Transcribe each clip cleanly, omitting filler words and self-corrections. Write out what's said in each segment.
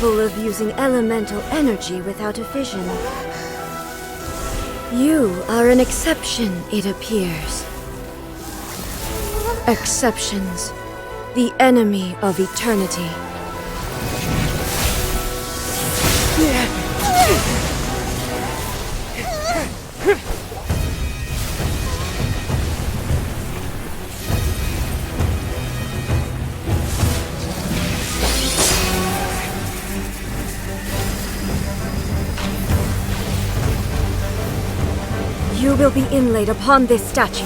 capable of using elemental energy without a fission. You are an exception, it appears. Exceptions. The enemy of eternity. You will be inlaid upon this statue.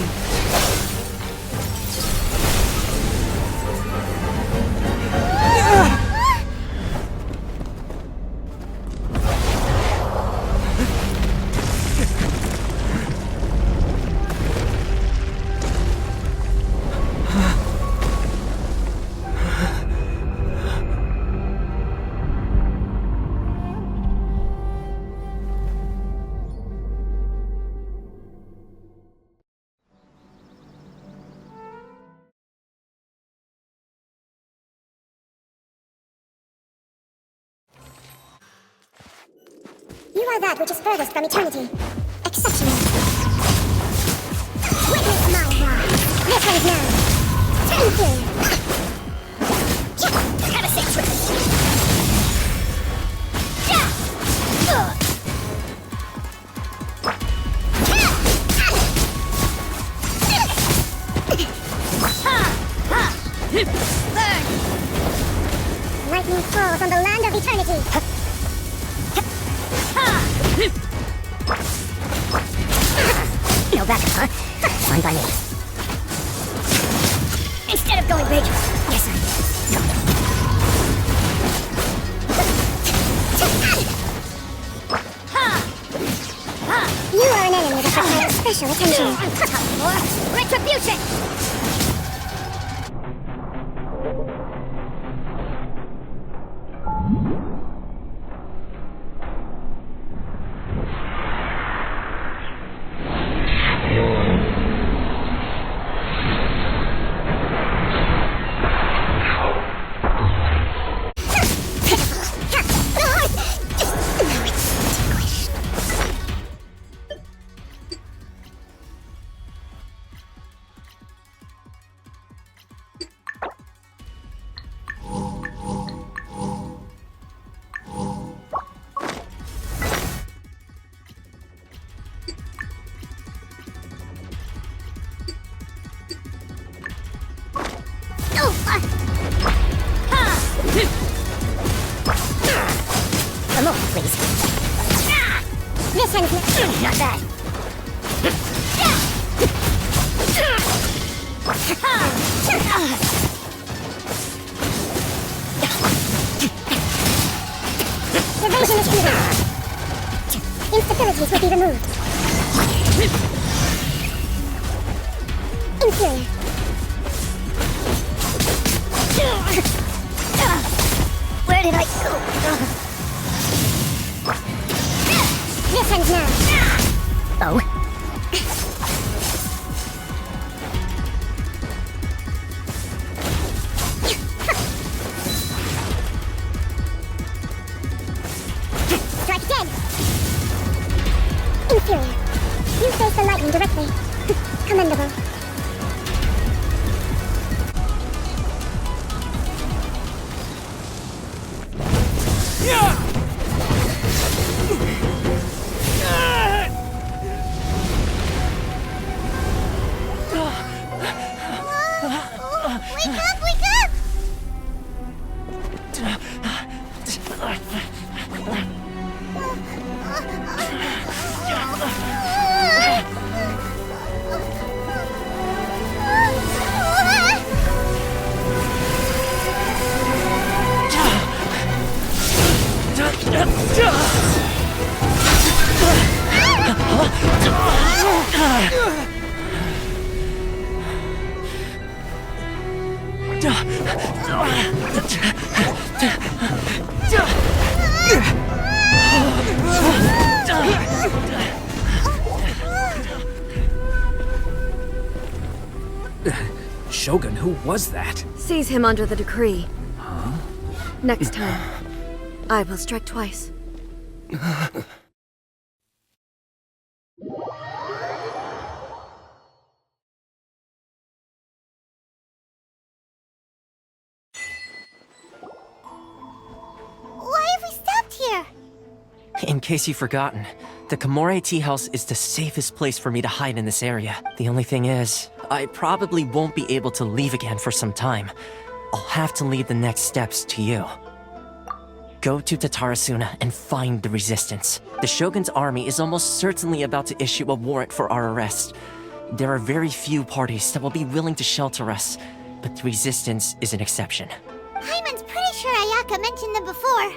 You are that which is furthest from eternity. Exceptional. Witness my wrath. This one's now. Thank you. Have a seat with Lightning falls on the land of eternity. No backup, huh? Fine by me. Instead of going big, yes, sir. You are an enemy that requires special attention. More retribution! Come on, please. This one's not bad. Evasion is even. Instabilities will be removed. Inferior. Where did I go? This ends now. Oh. Strike again. Inferior. You face the lightning directly. Commendable. Shogun, who was that? Seize him under the decree. Huh? Next time, I will strike twice. Why have we stopped here? In case you've forgotten, the Komore Tea House is the safest place for me to hide in this area. The only thing is, I probably won't be able to leave again for some time. I'll have to leave the next steps to you. Go to Tatarasuna and find the Resistance. The Shogun's army is almost certainly about to issue a warrant for our arrest. There are very few parties that will be willing to shelter us, but the Resistance is an exception. Paimon's pretty sure Ayaka mentioned them before.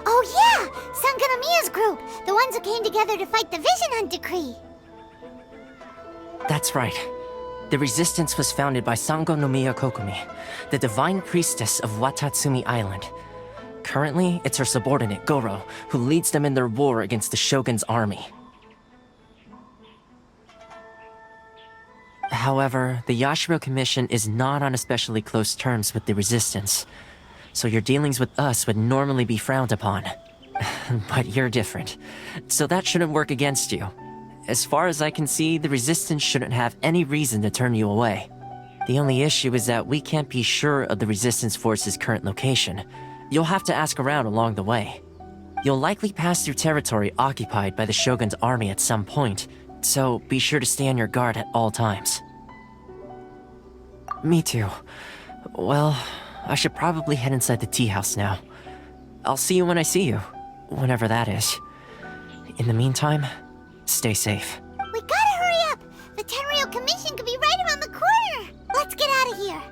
Oh yeah! Sangonomiya's group! The ones who came together to fight the Vision Hunt Decree! That's right. The Resistance was founded by Sangonomiya Kokumi, the divine priestess of Watatsumi Island. Currently, it's her subordinate, Goro, who leads them in their war against the Shogun's army. However, the Yashiro Commission is not on especially close terms with the Resistance, so your dealings with us would normally be frowned upon. But you're different, so that shouldn't work against you. As far as I can see, the Resistance shouldn't have any reason to turn you away. The only issue is that we can't be sure of the Resistance force's current location. You'll have to ask around along the way. You'll likely pass through territory occupied by the Shogun's army at some point, so be sure to stay on your guard at all times. Me too. Well, I should probably head inside the tea house now. I'll see you when I see you, whenever that is. In the meantime, stay safe. We gotta hurry up! The Tenryou Commission could be right around the corner! Let's get out of here!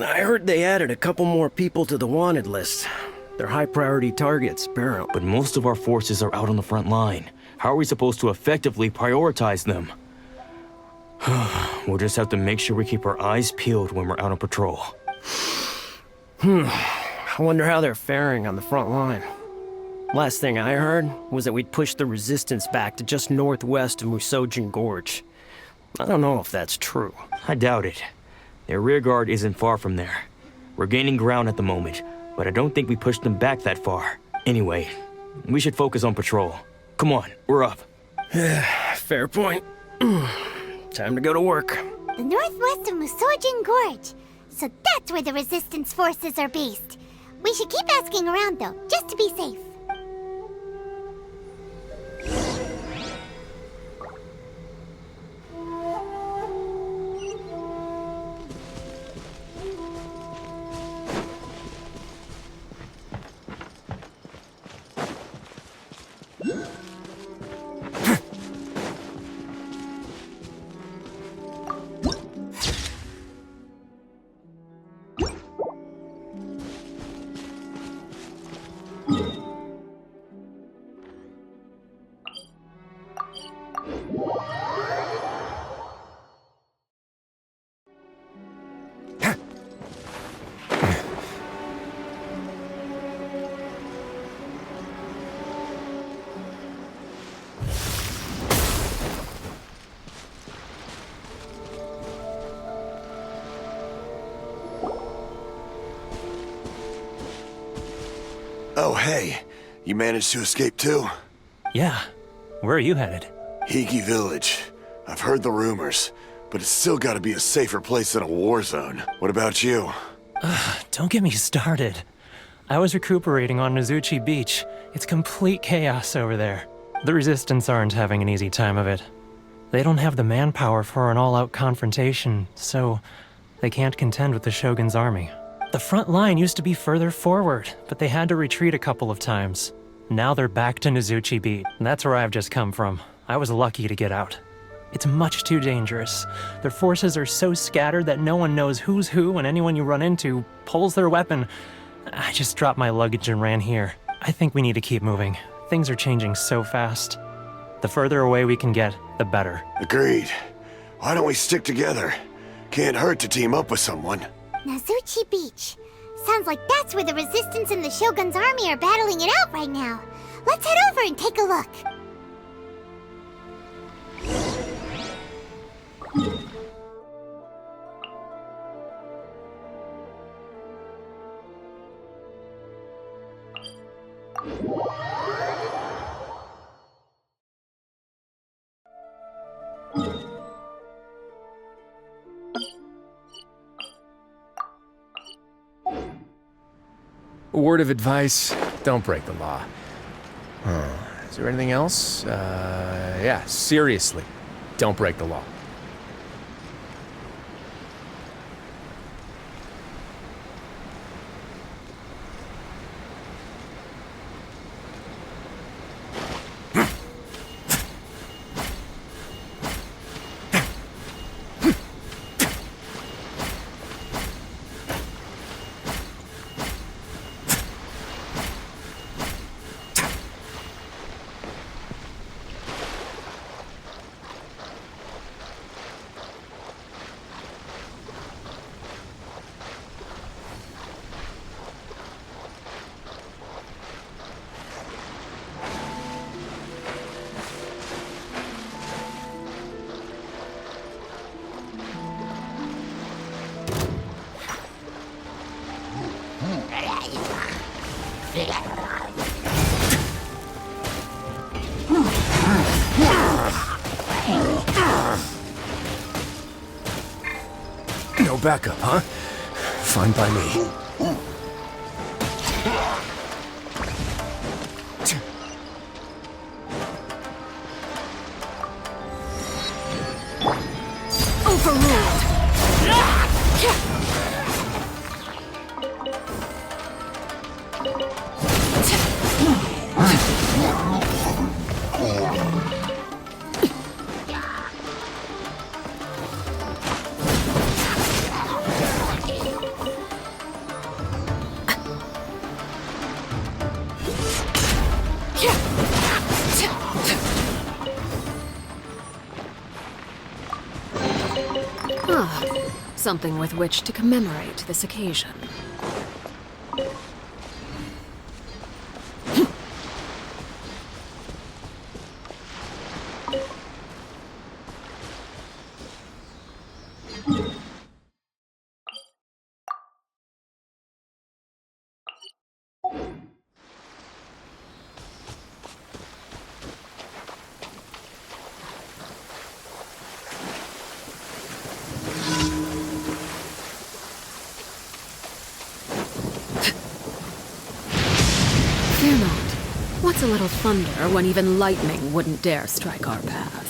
I heard they added a couple more people to the wanted list. They're high-priority targets, apparently. But most of our forces are out on the front line. How are we supposed to effectively prioritize them? We'll just have to make sure we keep our eyes peeled when we're out on patrol. I wonder how they're faring on the front line. Last thing I heard was that we'd pushed the Resistance back to just northwest of Musojin Gorge. I don't know if that's true. I doubt it. Their rearguard isn't far from there. We're gaining ground at the moment, but I don't think we pushed them back that far. Anyway, we should focus on patrol. Come on, we're up. Fair point. Time to go to work. The northwest of Musojin Gorge. So that's where the Resistance forces are based. We should keep asking around though, just to be safe. Oh, hey. You managed to escape too? Yeah. Where are you headed? Hiki Village. I've heard the rumors, but it's still gotta be a safer place than a war zone. What about you? Don't get me started. I was recuperating on Nozuchi Beach. It's complete chaos over there. The Resistance aren't having an easy time of it. They don't have the manpower for an all-out confrontation, so they can't contend with the Shogun's army. The front line used to be further forward, but they had to retreat a couple of times. Now they're back to Nozuchi Beach. That's where I've just come from. I was lucky to get out. It's much too dangerous. Their forces are so scattered that no one knows who's who, and anyone you run into pulls their weapon. I just dropped my luggage and ran here. I think we need to keep moving. Things are changing so fast. The further away we can get, the better. Agreed. Why don't we stick together? Can't hurt to team up with someone. Nozuchi Beach. Sounds like that's where the Resistance and the Shogun's army are battling it out right now. Let's head over and take a look. A word of advice, don't break the law. Is there anything else? Yeah, seriously, don't break the law. No backup, huh? Fine by me. Something with which to commemorate this occasion. Fear not. What's a little thunder when even lightning wouldn't dare strike our path?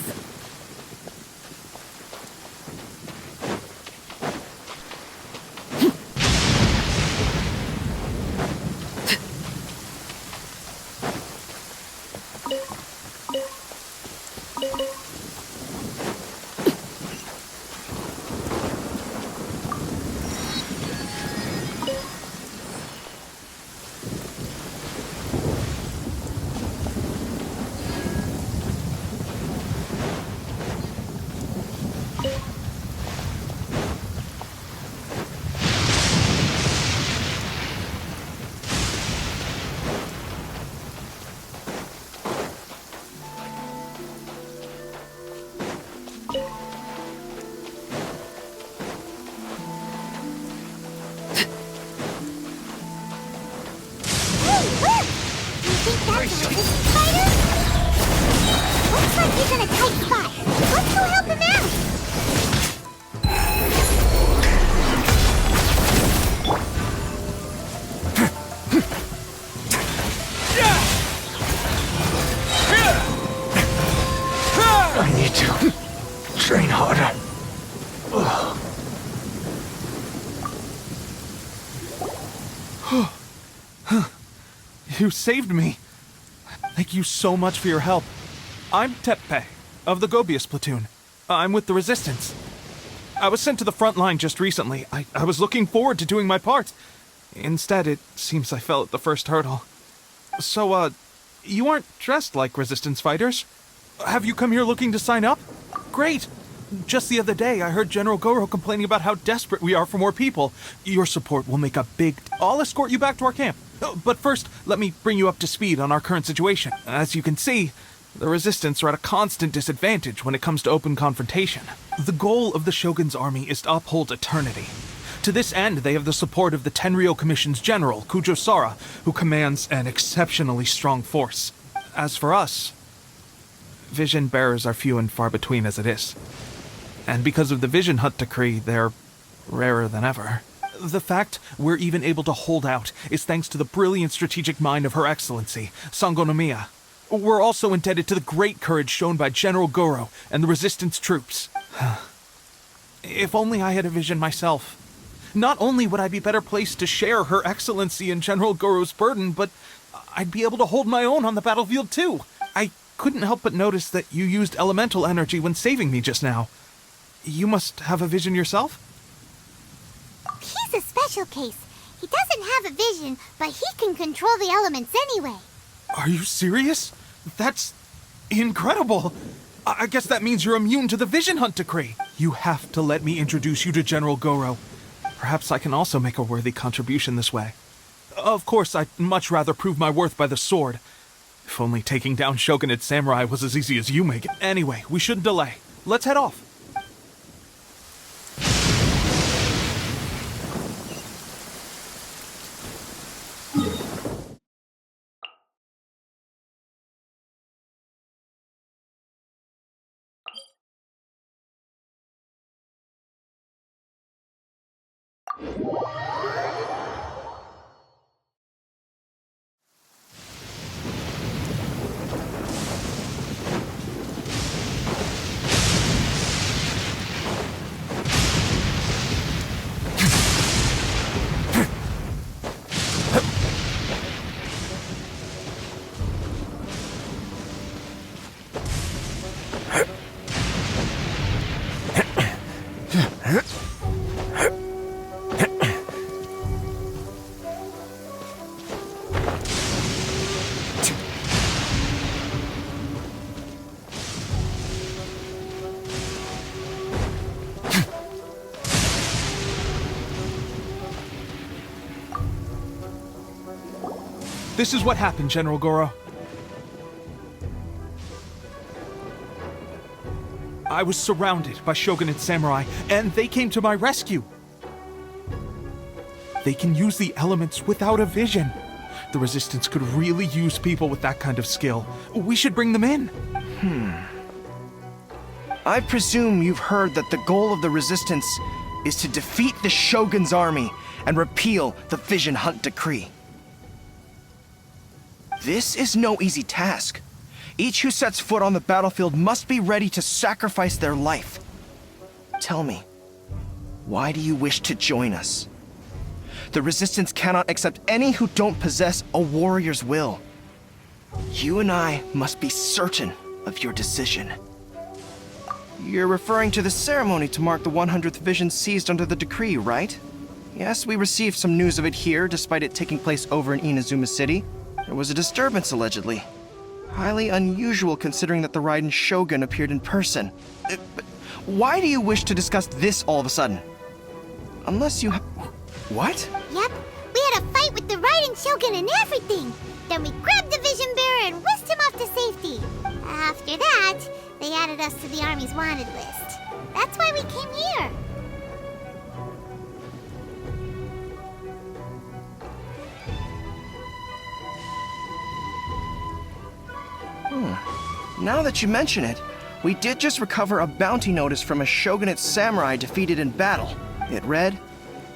think that's a resistance fighter? Looks like he's in a tight spot. Let's go help him out. I need to train harder. You saved me. Thank you so much for your help. I'm Teppe, of the Gobius platoon. I'm with the Resistance. I was sent to the front line just recently. I was looking forward to doing my part. Instead, it seems I fell at the first hurdle. So, you aren't dressed like Resistance fighters? Have you come here looking to sign up? Great! Just the other day, I heard General Goro complaining about how desperate we are for more people. Your support will make a big... I'll escort you back to our camp. But first, let me bring you up to speed on our current situation. As you can see, the Resistance are at a constant disadvantage when it comes to open confrontation. The goal of the Shogun's army is to uphold eternity. To this end, they have the support of the Tenryou Commission's general, Kujo Sara, who commands an exceptionally strong force. As for us, vision bearers are few and far between as it is. And because of the Vision Hut decree, they're rarer than ever. The fact we're even able to hold out is thanks to the brilliant strategic mind of Her Excellency, Sango no Miya. We're also indebted to the great courage shown by General Goro and the Resistance troops. If only I had a vision myself. Not only would I be better placed to share Her Excellency and General Goro's burden, but I'd be able to hold my own on the battlefield too. I couldn't help but notice that you used elemental energy when saving me just now. You must have a vision yourself? He's a special case. He doesn't have a vision, but he can control the elements anyway. Are you serious? That's incredible. I guess that means you're immune to the Vision Hunt decree. You have to let me introduce you to General Goro. Perhaps I can also make a worthy contribution this way. Of course, I'd much rather prove my worth by the sword. If only taking down Shogunate samurai was as easy as you make it. Anyway, we shouldn't delay. Let's head off. This is what happened, General Goro. I was surrounded by Shogunate samurai, and they came to my rescue. They can use the elements without a vision. The Resistance could really use people with that kind of skill. We should bring them in. I presume you've heard that the goal of the Resistance is to defeat the Shogun's army and repeal the Vision Hunt decree. This is no easy task. Each who sets foot on the battlefield must be ready to sacrifice their life. Tell me, why do you wish to join us? The Resistance cannot accept any who don't possess a warrior's will. You and I must be certain of your decision. You're referring to the ceremony to mark the 100th vision seized under the decree, right? Yes, we received some news of it here, despite it taking place over in Inazuma City. There was a disturbance, allegedly. Highly unusual considering that the Raiden Shogun appeared in person. But why do you wish to discuss this all of a sudden? Unless you What? Yep, we had a fight with the Raiden Shogun and everything. Then we grabbed the Vision Bearer and whisked him off to safety. After that, they added us to the Army's wanted list. That's why we came here. Now that you mention it, we did just recover a bounty notice from a shogunate samurai defeated in battle. It read,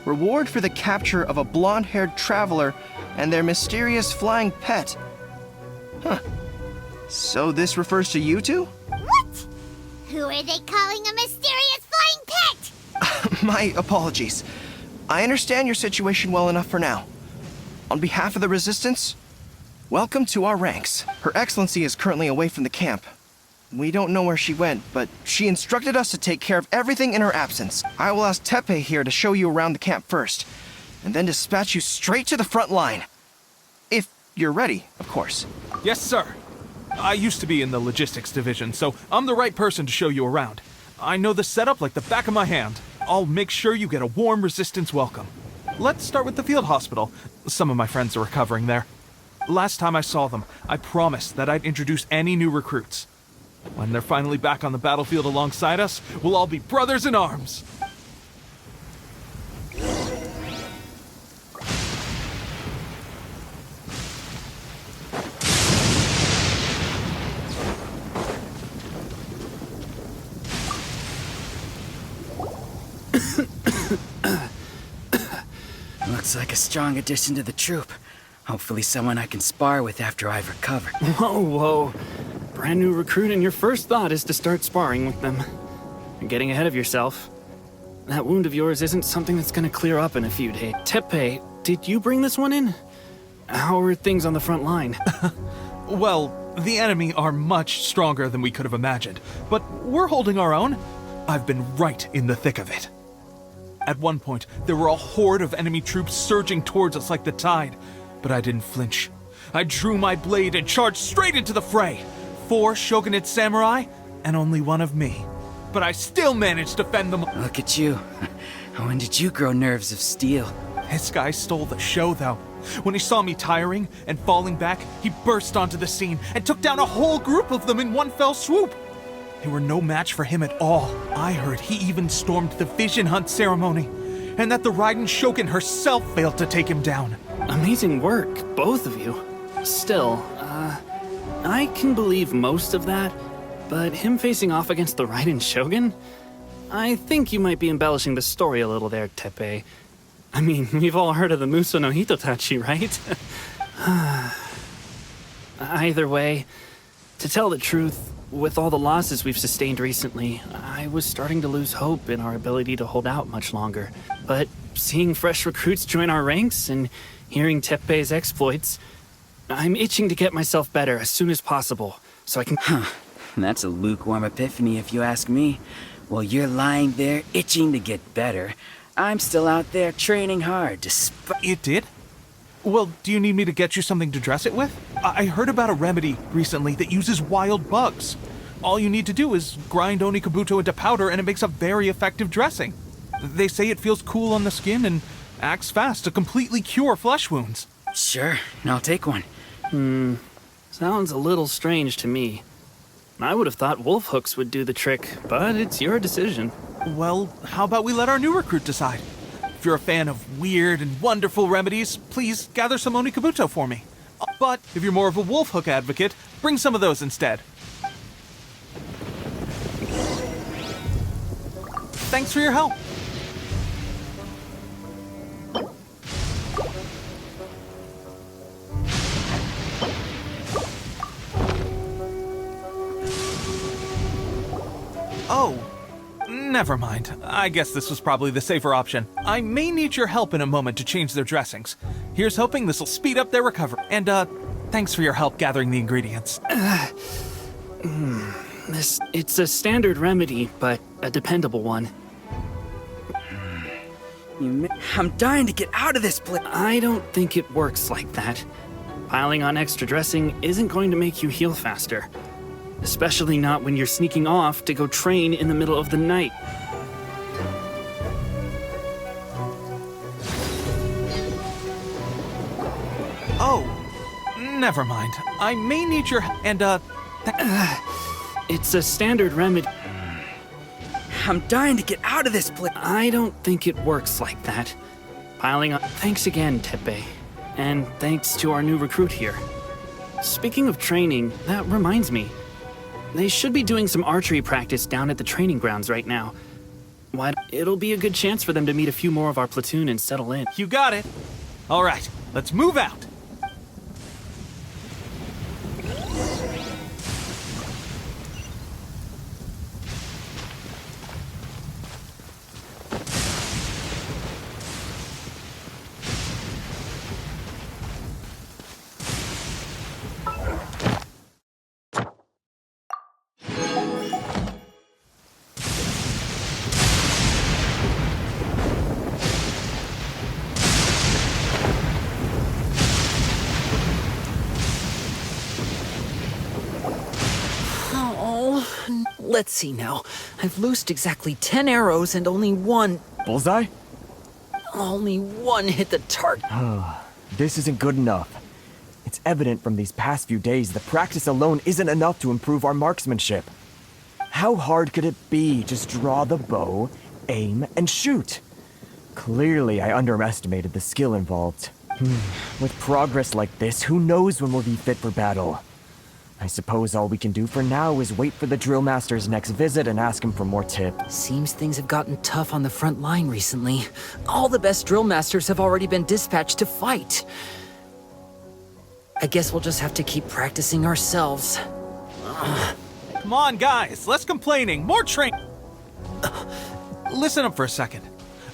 "Reward for the capture of a blonde-haired traveler and their mysterious flying pet." Huh. So this refers to you two? What? Who are they calling a mysterious flying pet? My apologies. I understand your situation well enough for now. On behalf of the Resistance, welcome to our ranks. Her Excellency is currently away from the camp. We don't know where she went, but she instructed us to take care of everything in her absence. I will ask Tepe here to show you around the camp first, and then dispatch you straight to the front line. If you're ready, of course. Yes, sir. I used to be in the logistics division, so I'm the right person to show you around. I know the setup like the back of my hand. I'll make sure you get a warm Resistance welcome. Let's start with the field hospital. Some of my friends are recovering there. Last time I saw them, I promised that I'd introduce any new recruits. When they're finally back on the battlefield alongside us, we'll all be brothers in arms. Looks like a strong addition to the troop. Hopefully someone I can spar with after I've recovered. Whoa. Brand new recruit and your first thought is to start sparring with them. You're getting ahead of yourself. That wound of yours isn't something that's gonna clear up in a few days. Tepe, did you bring this one in? How are things on the front line? Well, the enemy are much stronger than we could have imagined, but we're holding our own. I've been right in the thick of it. At one point, there were a horde of enemy troops surging towards us like the tide, but I didn't flinch. I drew my blade and charged straight into the fray. 4 shogunate samurai, and only one of me. But I still managed to fend them. Look at you. When did you grow nerves of steel? This guy stole the show, though. When he saw me tiring and falling back, he burst onto the scene and took down a whole group of them in one fell swoop. They were no match for him at all. I heard he even stormed the vision hunt ceremony, and that the Raiden Shogun herself failed to take him down. Amazing work, both of you. Still, I can believe most of that, but him facing off against the Raiden Shogun? I think you might be embellishing the story a little there, Tepe. I mean, we've all heard of the Muso no Hitotachi, right? Either way, to tell the truth, with all the losses we've sustained recently, I was starting to lose hope in our ability to hold out much longer. But seeing fresh recruits join our ranks and hearing Tepe's exploits, I'm itching to get myself better as soon as possible, so I can... That's a lukewarm epiphany if you ask me. While you're lying there itching to get better, I'm still out there training hard despite... You did? Well, do you need me to get you something to dress it with? I heard about a remedy recently that uses wild bugs. All you need to do is grind Onikabuto into powder and it makes a very effective dressing. They say it feels cool on the skin and acts fast to completely cure flesh wounds. Sure, I'll take one. Sounds a little strange to me. I would have thought wolf hooks would do the trick, but it's your decision. Well, how about we let our new recruit decide? If you're a fan of weird and wonderful remedies, please gather some Onikabuto for me. But if you're more of a wolf hook advocate, bring some of those instead. Thanks for your help. Oh, never mind. I guess this was probably the safer option. I may need your help in a moment to change their dressings. Here's hoping this'll speed up their recovery. And, thanks for your help gathering the ingredients. It's a standard remedy, but a dependable one. I'm dying to get out of this place. I don't think it works like that. Piling on extra dressing isn't going to make you heal faster. Especially not when you're sneaking off to go train in the middle of the night. Oh, never mind. I may need your... And, It's a standard remedy. I'm dying to get out of this place. I don't think it works like that. Piling on... Thanks again, Tepe. And thanks to our new recruit here. Speaking of training, that reminds me. They should be doing some archery practice down at the training grounds right now. It'll be a good chance for them to meet a few more of our platoon and settle in. You got it. All right, let's move out. Let's see now. I've loosed exactly 10 arrows and only one... Bullseye? Only one hit the target. This isn't good enough. It's evident from these past few days that practice alone isn't enough to improve our marksmanship. How hard could it be? Just draw the bow, aim, and shoot. Clearly, I underestimated the skill involved. With progress like this, who knows when we'll be fit for battle? I suppose all we can do for now is wait for the drill master's next visit and ask him for more tips. Seems things have gotten tough on the front line recently. All the best drill masters have already been dispatched to fight. I guess we'll just have to keep practicing ourselves. Come on, guys, less complaining, more train. Listen up for a second.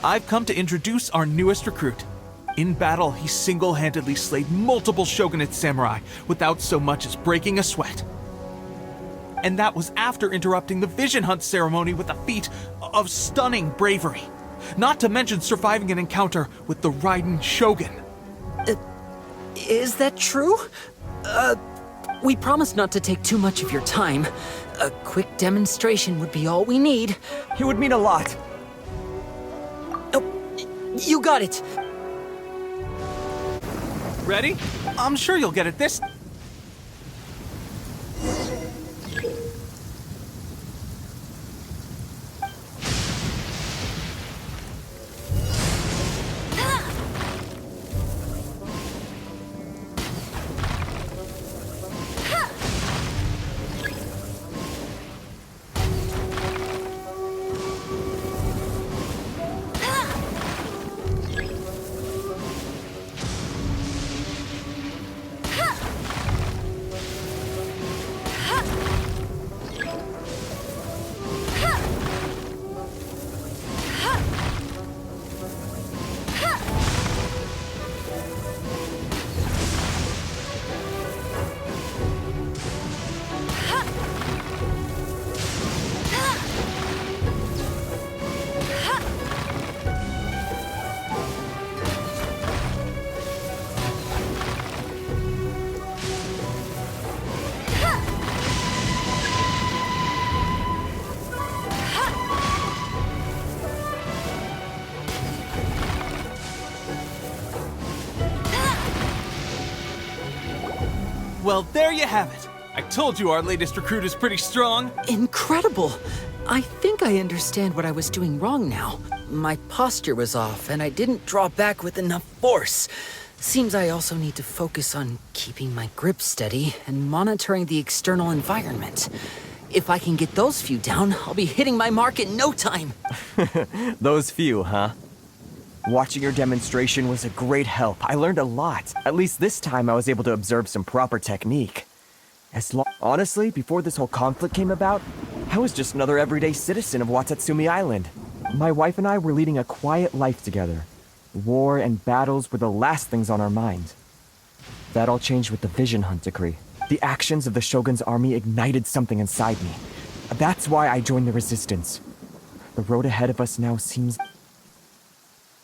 I've come to introduce our newest recruit. In battle, he single-handedly slayed multiple shogunate samurai without so much as breaking a sweat. And that was after interrupting the vision hunt ceremony with a feat of stunning bravery. Not to mention surviving an encounter with the Raiden Shogun. Is that true? We promised not to take too much of your time. A quick demonstration would be all we need. It would mean a lot. Oh, you got it. Ready? I'm sure you'll get it this... Well, there you have it. I told you our latest recruit is pretty strong. Incredible! I think I understand what I was doing wrong now. My posture was off, and I didn't draw back with enough force. Seems I also need to focus on keeping my grip steady and monitoring the external environment. If I can get those few down, I'll be hitting my mark in no time. Those few, huh? Watching your demonstration was a great help. I learned a lot. At least this time I was able to observe some proper technique. Honestly, before this whole conflict came about, I was just another everyday citizen of Watatsumi Island. My wife and I were leading a quiet life together. War and battles were the last things on our mind. That all changed with the Vision Hunt decree. The actions of the Shogun's army ignited something inside me. That's why I joined the Resistance. The road ahead of us now seems...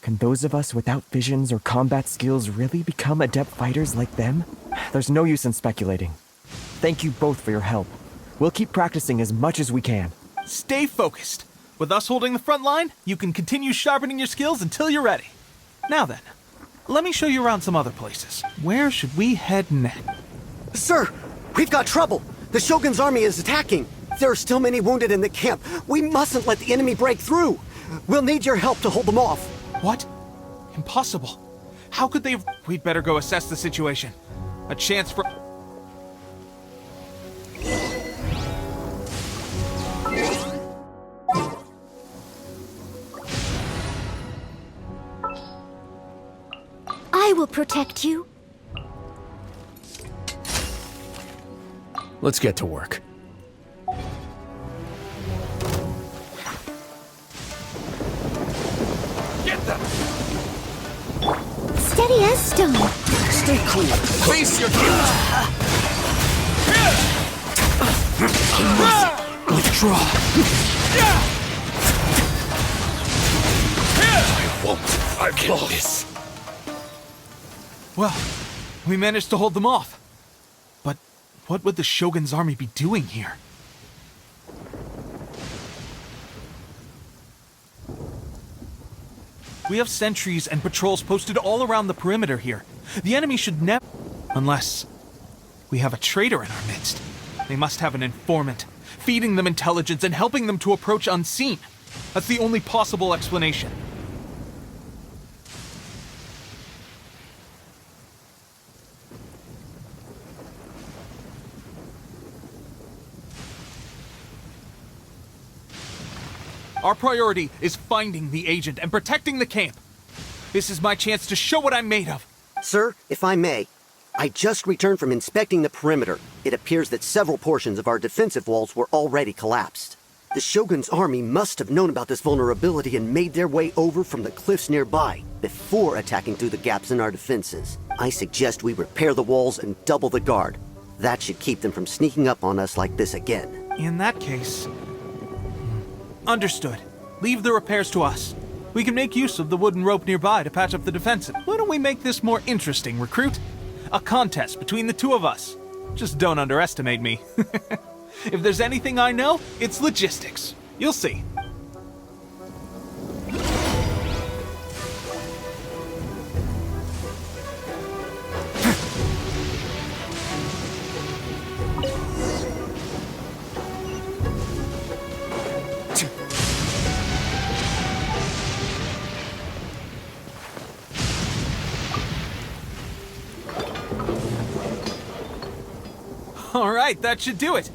Can those of us without visions or combat skills really become adept fighters like them? There's no use in speculating. Thank you both for your help. We'll keep practicing as much as we can. Stay focused. With us holding the front line, you can continue sharpening your skills until you're ready. Now then, let me show you around some other places. Where should we head next? Sir, we've got trouble. The Shogun's army is attacking. There are still many wounded in the camp. We mustn't let the enemy break through. We'll need your help to hold them off. What? Impossible. How could they... We'd better go assess the situation. A chance for... will protect you. Let's get to work. Get them! Steady as stone. Stay cool. Face your guilt. Withdraw. I get this. Well, we managed to hold them off. But what would the Shogun's army be doing here? We have sentries and patrols posted all around the perimeter here. The enemy should never... Unless we have a traitor in our midst. They must have an informant, feeding them intelligence and helping them to approach unseen. That's the only possible explanation. Our priority is finding the agent and protecting the camp. This is my chance to show what I'm made of. Sir, if I may, I just returned from inspecting the perimeter. It appears that several portions of our defensive walls were already collapsed. The Shogun's army must have known about this vulnerability and made their way over from the cliffs nearby before attacking through the gaps in our defenses. I suggest we repair the walls and double the guard. That should keep them from sneaking up on us like this again. In that case... Understood. Leave the repairs to us. We can make use of the wooden rope nearby to patch up the defensive. Why don't we make this more interesting, recruit? A contest between the two of us. Just don't underestimate me. If there's anything I know, it's logistics. You'll see. Alright, that should do it.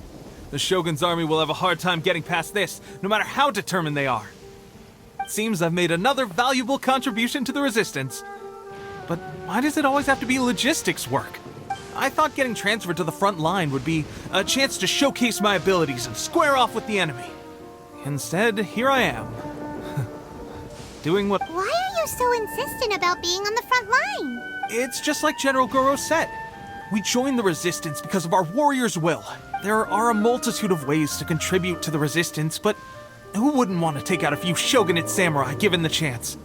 The Shogun's army will have a hard time getting past this, no matter how determined they are. It seems I've made another valuable contribution to the Resistance. But why does it always have to be logistics work? I thought getting transferred to the front line would be a chance to showcase my abilities and square off with the enemy. Instead, here I am. Doing what... Why are you so insistent about being on the front line? It's just like General Goro said. We joined the Resistance because of our warrior's will. There are a multitude of ways to contribute to the Resistance, but who wouldn't want to take out a few shogunate samurai given the chance?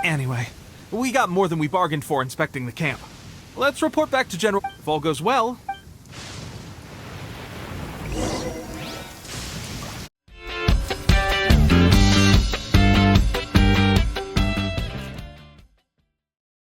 Anyway, we got more than we bargained for inspecting the camp. Let's report back to General. If all goes well,